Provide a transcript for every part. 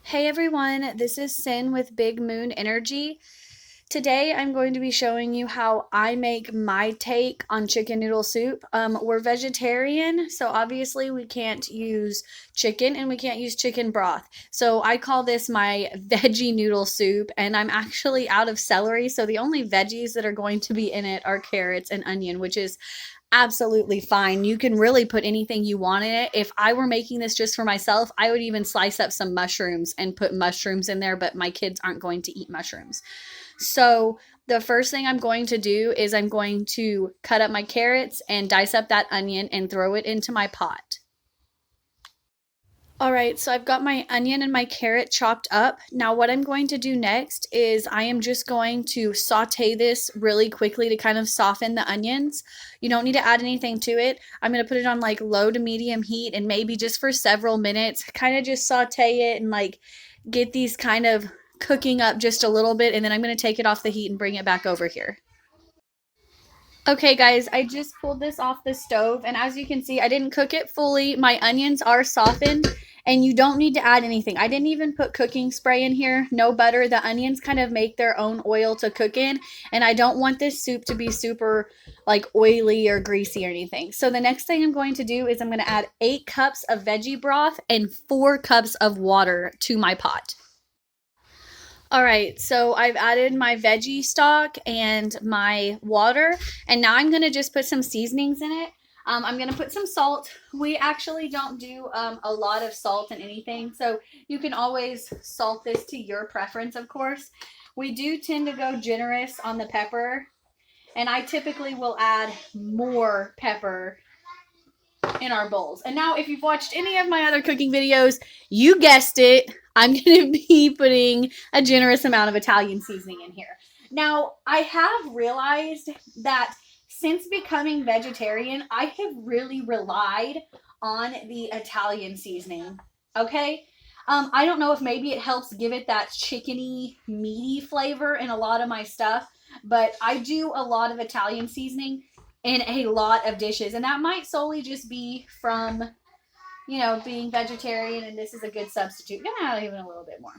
Hey everyone, this is Sin with Big Moon Energy. Today I'm going to be showing you how I make my take on chicken noodle soup. We're vegetarian, so obviously we can't use chicken and we can't use chicken broth. So I call this my veggie noodle soup, and I'm actually out of celery, so the only veggies that are going to be in it are carrots and onion, which is absolutely fine. You can really put anything you want in it. If I were making this just for myself, I would even slice up some mushrooms and put mushrooms in there, but my kids aren't going to eat mushrooms. So the first thing I'm going to do is I'm going to cut up my carrots and dice up that onion and throw it into my pot. All right, so I've got my onion and my carrot chopped up. Now what I'm going to do next is I am just going to saute this really quickly to kind of soften the onions. You don't need to add anything to it. I'm going to put it on like low to medium heat and maybe just for several minutes, kind of just saute it and like get these kind of cooking up just a little bit, and then I'm going to take it off the heat and bring it back over here. Okay guys, I just pulled this off the stove, and as you can see, I didn't cook it fully. My onions are softened, and you don't need to add anything. I didn't even put cooking spray in here, no butter. The onions kind of make their own oil to cook in, and I don't want this soup to be super like oily or greasy or anything. So the next thing I'm going to do is I'm going to add 8 cups of veggie broth and 4 cups of water to my pot. All right, so I've added my veggie stock and my water, and now I'm gonna just put some seasonings in it. I'm gonna put some salt. We actually don't do a lot of salt in anything, so you can always salt this to your preference, of course. We do tend to go generous on the pepper, and I typically will add more pepper in our bowls. And now if you've watched any of my other cooking videos, you guessed it, I'm going to be putting a generous amount of Italian seasoning in here. Now, I have realized that since becoming vegetarian, I have really relied on the Italian seasoning. Okay? I don't know if maybe it helps give it that chickeny, meaty flavor in a lot of my stuff, but I do a lot of Italian seasoning in a lot of dishes, and that might solely just be from being vegetarian, and this is a good substitute. I'm gonna add even a little bit more.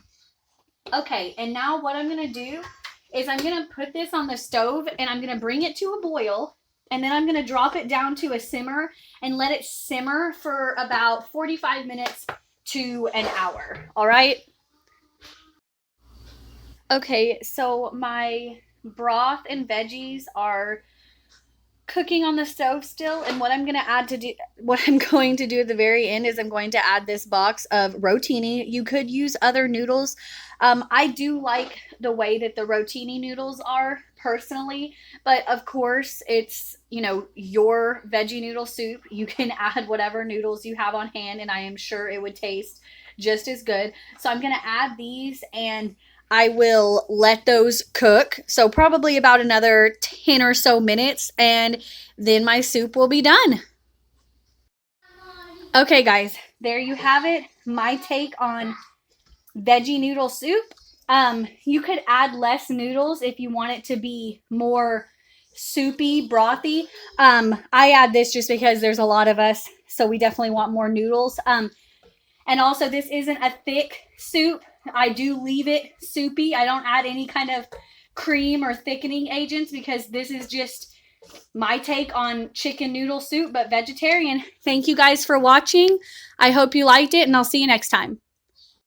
Okay, and now what I'm gonna do is I'm gonna put this on the stove and I'm gonna bring it to a boil, and then I'm gonna drop it down to a simmer and let it simmer for about 45 minutes to an hour. All right. Okay, so my broth and veggies are cooking on the stove still, and what I'm going to do at the very end is I'm going to add this box of rotini. You could use other noodles. I do like the way that the rotini noodles are personally, but of course it's your veggie noodle soup. You can add whatever noodles you have on hand, and I am sure it would taste just as good. So I'm going to add these, and I will let those cook. So probably about another 10 or so minutes, and then my soup will be done. Okay guys, there you have it. My take on veggie noodle soup. You could add less noodles if you want it to be more soupy, brothy. I add this just because there's a lot of us, so we definitely want more noodles. And also, this isn't a thick soup. I do leave it soupy. I don't add any kind of cream or thickening agents because this is just my take on chicken noodle soup, but vegetarian. Thank you guys for watching. I hope you liked it, and I'll see you next time.